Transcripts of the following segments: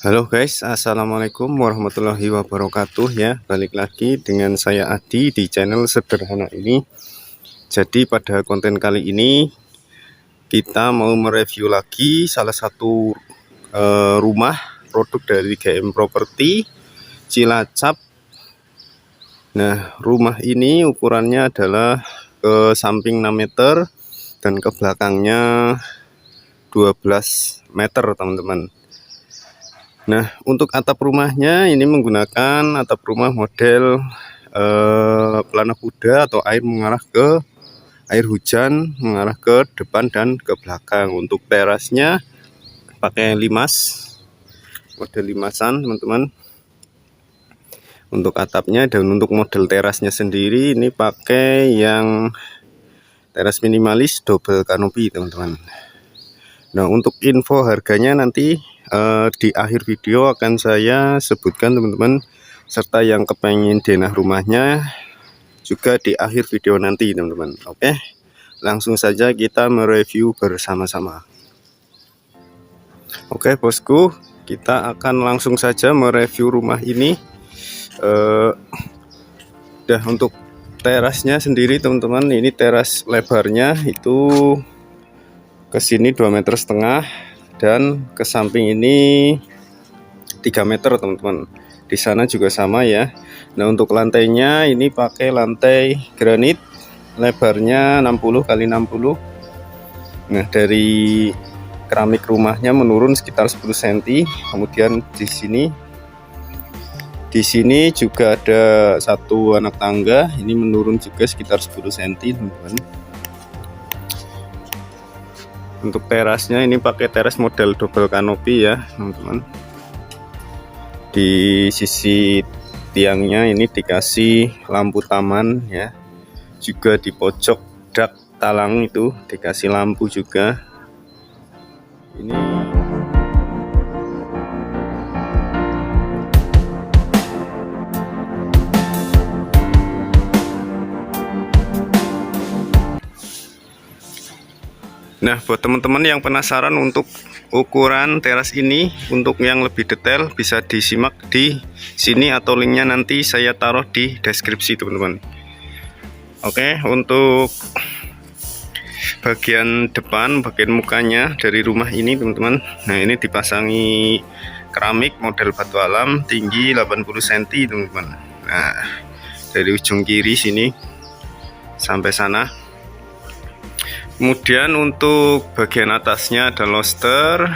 Halo guys, assalamualaikum warahmatullahi wabarakatuh ya. Balik lagi dengan saya Adi di channel sederhana ini. Jadi pada konten kali ini kita mau mereview lagi salah satu rumah produk dari GM Property Cilacap. Nah, rumah ini ukurannya adalah ke samping 6 meter dan ke belakangnya 12 meter teman-teman. Nah, untuk atap rumahnya ini menggunakan atap rumah model pelana kuda atau air hujan mengarah ke depan dan ke belakang. Untuk terasnya pakai limas, model limasan teman-teman. Untuk atapnya dan untuk model terasnya sendiri ini pakai yang teras minimalis double kanopi teman-teman. Nah, untuk info harganya nanti di akhir video akan saya sebutkan teman-teman, serta yang kepengen denah rumahnya juga di akhir video nanti teman-teman. Oke, langsung saja kita mereview bersama-sama. Oke bosku, kita akan langsung saja mereview rumah ini. Untuk terasnya sendiri teman-teman, ini teras lebarnya itu ke sini 2,5 meter dan ke samping ini 3 meter teman-teman. Di sana juga sama ya. Nah, untuk lantainya ini pakai lantai granit, lebarnya 60 kali 60. Nah, dari keramik rumahnya menurun sekitar 10 cm. Kemudian di sini juga ada satu anak tangga, ini menurun juga sekitar 10 cm teman-teman. Untuk terasnya ini pakai teras model double kanopi ya teman-teman. Di sisi tiangnya ini dikasih lampu taman ya. Juga di pojok dak talang itu dikasih lampu juga. Ini Nah, buat teman-teman yang penasaran untuk ukuran teras ini, untuk yang lebih detail bisa disimak di sini atau linknya nanti saya taruh di deskripsi teman-teman. Oke, untuk bagian depan, bagian mukanya dari rumah ini teman-teman, nah ini dipasangi keramik model batu alam tinggi 80 cm teman-teman. Nah, dari ujung kiri sini sampai sana. Kemudian untuk bagian atasnya ada loster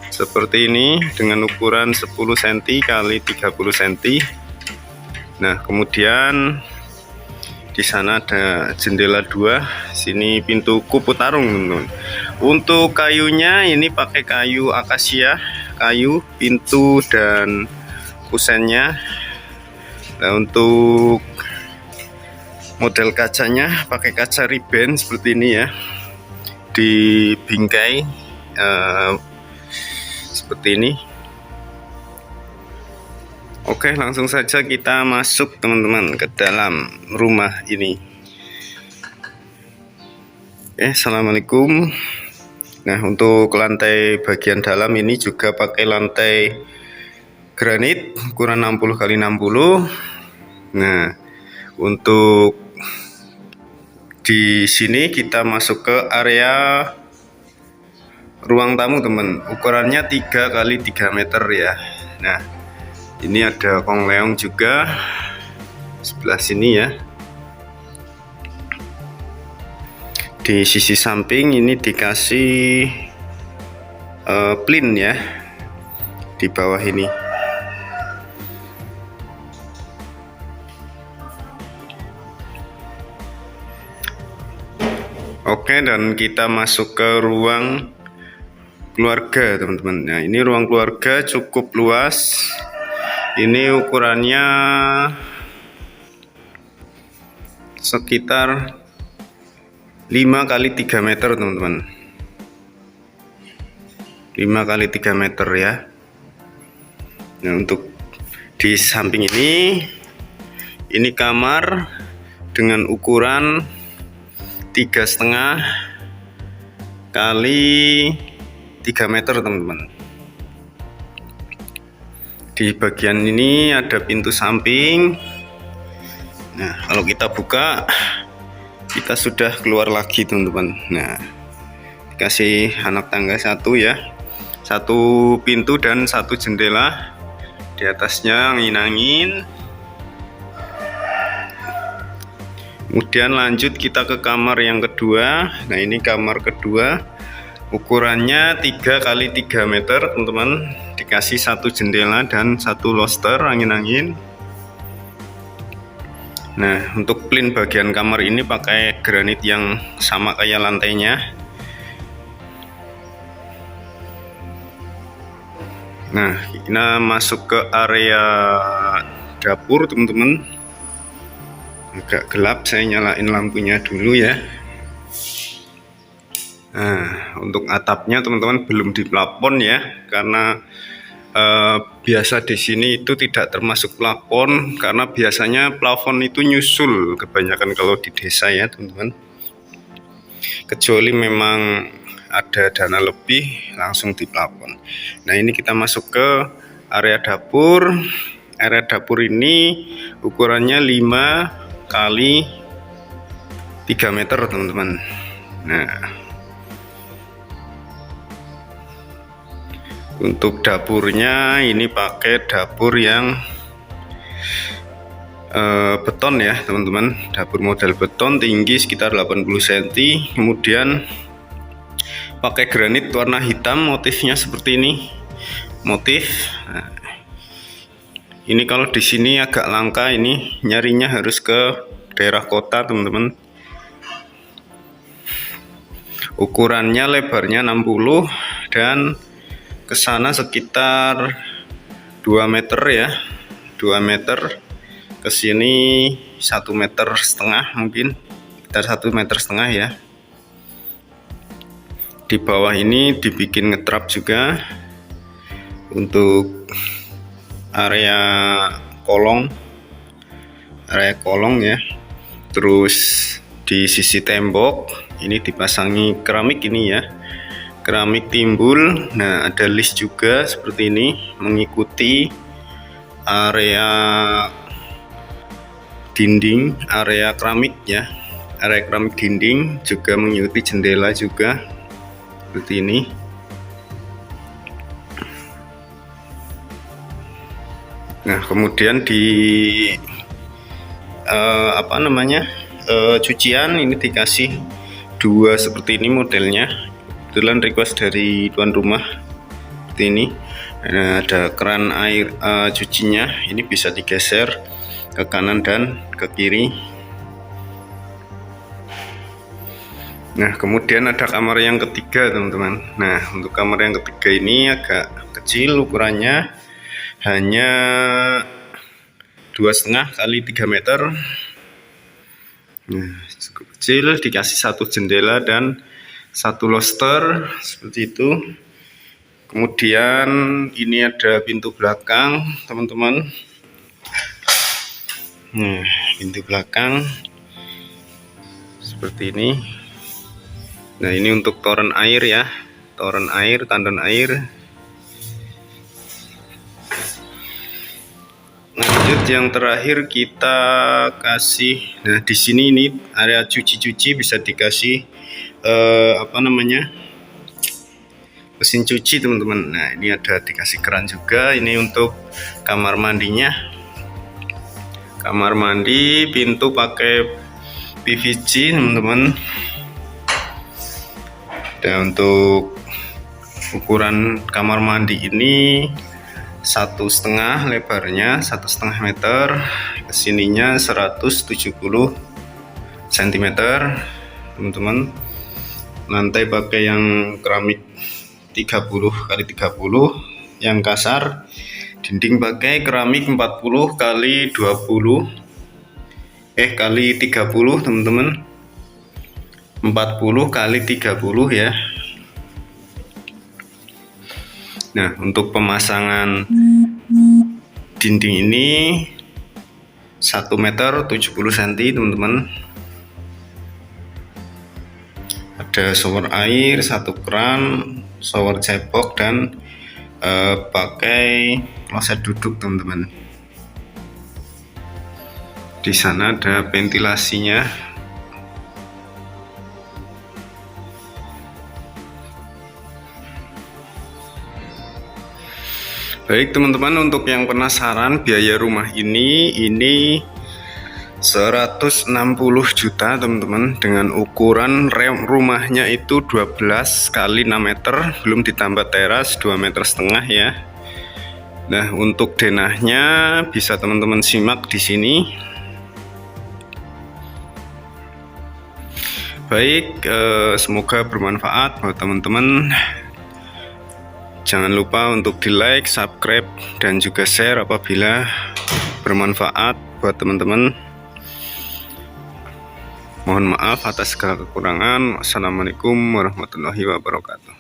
seperti ini dengan ukuran 10 cm kali 30 cm. Nah, kemudian di sana ada jendela 2, sini pintu kupu tarung teman-teman. Untuk kayunya ini pakai kayu akasia, kayu pintu dan kusennya. Nah, untuk model kacanya pakai kaca riben seperti ini ya, di bingkai seperti ini. Oke, langsung saja kita masuk teman-teman ke dalam rumah ini. Assalamualaikum. Nah, untuk lantai bagian dalam ini juga pakai lantai granit ukuran 60 kali 60. Nah, untuk di sini kita masuk ke area ruang tamu teman, ukurannya 3 kali 3 meter ya. Nah, ini ada kong leong juga sebelah sini ya. Di sisi samping ini dikasih plin ya di bawah ini. Oke, dan kita masuk ke ruang keluarga teman-teman. Nah, ini ruang keluarga cukup luas. Ini ukurannya sekitar 5 kali 3 meter teman-teman. 5 kali 3 meter ya. Nah, untuk di samping ini kamar dengan ukuran 3,5 kali 3 meter teman-teman. Di bagian ini ada pintu samping. Nah, kalau kita buka, kita sudah keluar lagi teman-teman. Nah, dikasih anak tangga satu ya, satu pintu dan satu jendela. Di atasnya angin-angin. Kemudian lanjut kita ke kamar yang kedua. Nah, ini kamar kedua, ukurannya 3 kali 3 meter teman-teman. Dikasih satu jendela dan satu loster angin-angin. Nah, untuk plin bagian kamar ini pakai granit yang sama kayak lantainya. Nah, kita masuk ke area dapur teman-teman. Agak gelap, saya nyalain lampunya dulu ya. Nah, untuk atapnya teman-teman belum diplafon ya, karena biasa di sini itu tidak termasuk plafon, karena biasanya plafon itu nyusul kebanyakan kalau di desa ya teman-teman. Kecuali memang ada dana lebih langsung diplafon. Nah, ini kita masuk ke area dapur. Area dapur ini ukurannya 5 kali 3 meter teman-teman. Nah, untuk dapurnya ini pakai dapur yang beton ya teman-teman. Dapur model beton, tinggi sekitar 80 cm. Kemudian pakai granit warna hitam, motifnya seperti ini. Motif. Nah, ini kalau di sini agak langka, ini nyarinya harus ke daerah kota teman-teman. Ukurannya lebarnya 60 dan ke sana sekitar 2 meter ya. 2 meter. Ke sini 1,5 meter mungkin. Sekitar 1,5 meter ya. Di bawah ini dibikin ngetrap juga untuk area kolong ya. Terus di sisi tembok ini dipasangi keramik ini ya, keramik timbul. Nah, ada list juga seperti ini mengikuti area dinding, area keramik ya, area keramik dinding, juga mengikuti jendela juga seperti ini. Nah, kemudian di cucian ini dikasih 2 seperti ini modelnya. Kebetulan request dari tuan rumah seperti ini. Nah, ada keran air cucinya, ini bisa digeser ke kanan dan ke kiri. Nah, kemudian ada kamar yang ketiga teman-teman. Nah, untuk kamar yang ketiga ini agak kecil ukurannya, hanya 2,5 kali 3 meter. Nah, cukup kecil, dikasih satu jendela dan satu loster seperti itu. Kemudian ini ada pintu belakang teman-teman. Nah, pintu belakang seperti ini. Nah, ini untuk toren air ya, toren air, tandon air. Lanjut yang terakhir kita kasih. Nah, di sini ini area cuci-cuci, bisa dikasih mesin cuci teman-teman. Nah, ini ada dikasih keran juga. Ini untuk kamar mandinya. Kamar mandi, pintu pakai PVC teman-teman. Dan untuk ukuran kamar mandi ini 1,5 lebarnya, 1,5 meter, kesininya 170 cm teman-teman. Lantai pakai yang keramik 30 kali 30 yang kasar. Dinding pakai keramik 40 kali 20 kali 30 teman-teman. 40 kali 30 ya. Nah, untuk pemasangan dinding ini 1,70 meter teman-teman. Ada shower air, satu keran, shower cebok, dan pakai kloset duduk teman-teman. Di sana ada ventilasinya. Baik teman-teman, untuk yang penasaran biaya rumah ini 160 juta teman-teman, dengan ukuran rumahnya itu 12 kali 6 meter, belum ditambah teras 2,5 meter ya. Nah, untuk denahnya bisa teman-teman simak di sini. Baik, semoga bermanfaat buat teman-teman. Jangan lupa untuk di like, subscribe, dan juga share apabila bermanfaat buat teman-teman. Mohon maaf atas segala kekurangan. Wassalamualaikum warahmatullahi wabarakatuh.